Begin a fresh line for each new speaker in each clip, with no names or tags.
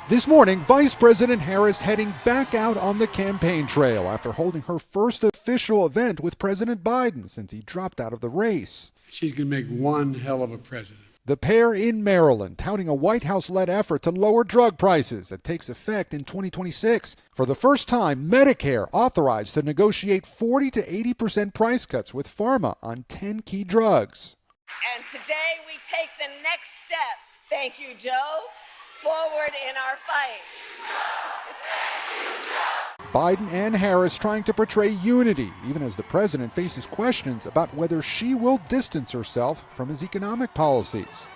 This morning, Vice President Harris heading back out on the campaign trail after holding her first official event with President Biden since he dropped out of the race.
She's going to make one hell of a president.
The pair in Maryland touting a White House-led effort to lower drug prices that takes effect in 2026. For the first time, Medicare authorized to negotiate 40 to 80% price cuts with pharma on 10 key drugs.
And today we take the next step, thank you, Joe, forward in our fight.
Biden and Harris trying to portray unity, even as the president faces questions about whether she will distance herself from his economic policies.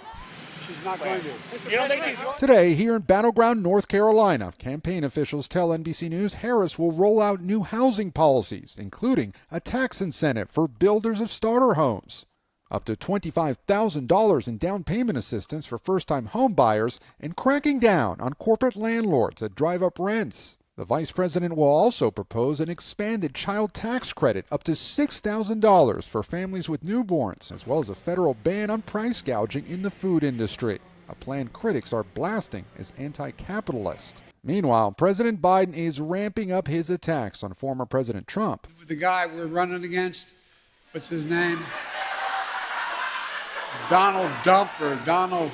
She's not going to.
You don't think she's going to?
Today, here in battleground North Carolina, campaign officials tell NBC News Harris will roll out new housing policies, including a tax incentive for builders of starter homes, up to $25,000 in down payment assistance for first-time home buyers, and cracking down on corporate landlords that drive up rents. The vice president will also propose an expanded child tax credit up to $6,000 for families with newborns, as well as a federal ban on price gouging in the food industry, a plan critics are blasting as anti-capitalist. Meanwhile, President Biden is ramping up his attacks on former President Trump.
The guy we're running against, what's his name? Donald Dump or Donald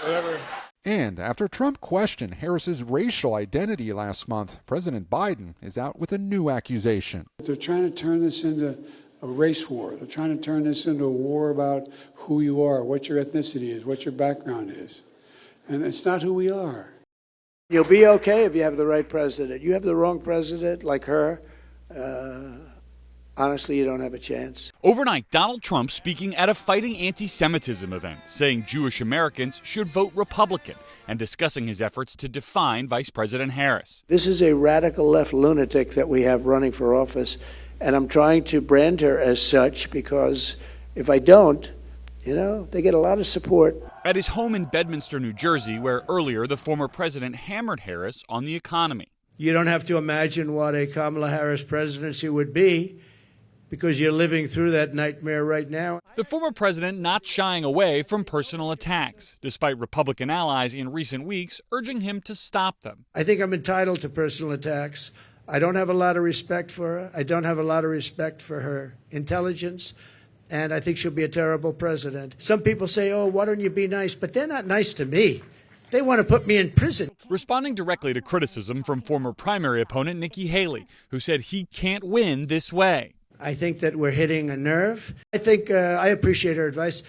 whatever.
And after Trump questioned Harris's racial identity last month, President Biden is out with a new accusation.
They're trying to turn this into a race war. They're trying to turn this into a war about who you are, what your ethnicity is, what your background is. And it's not who we are.
You'll be okay if you have the right president. You have the wrong president, like her, honestly, you don't have a chance.
Overnight, Donald Trump speaking at a fighting anti-Semitism event, saying Jewish Americans should vote Republican and discussing his efforts to define Vice President Harris.
This is a radical left lunatic that we have running for office, and I'm trying to brand her as such because if I don't, they get a lot of support.
At his home in Bedminster, New Jersey, where earlier the former president hammered Harris on the economy.
You don't have to imagine what a Kamala Harris presidency would be, because you're living through that nightmare right now.
The former president not shying away from personal attacks, despite Republican allies in recent weeks urging him to stop them.
I think I'm entitled to personal attacks. I don't have a lot of respect for her. I don't have a lot of respect for her intelligence, and I think she'll be a terrible president. Some people say, oh, why don't you be nice? But they're not nice to me. They want to put me in prison.
Responding directly to criticism from former primary opponent Nikki Haley, who said he can't win this way.
I think that we're hitting a nerve. I think I appreciate her advice.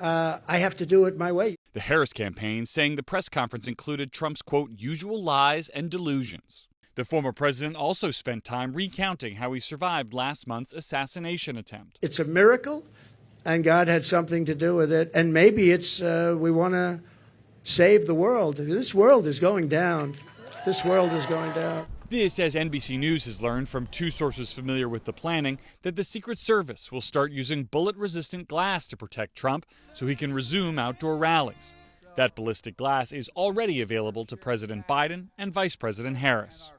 I have to do it my way.
The Harris campaign saying the press conference included Trump's, quote, usual lies and delusions. The former president also spent time recounting how he survived last month's assassination attempt.
It's a miracle, and God had something to do with it. And maybe it's we want to save the world. This world is going down. This world is going down.
This, as NBC News has learned from two sources familiar with the planning, that the Secret Service will start using bullet-resistant glass to protect Trump so he can resume outdoor rallies. That ballistic glass is already available to President Biden and Vice President Harris.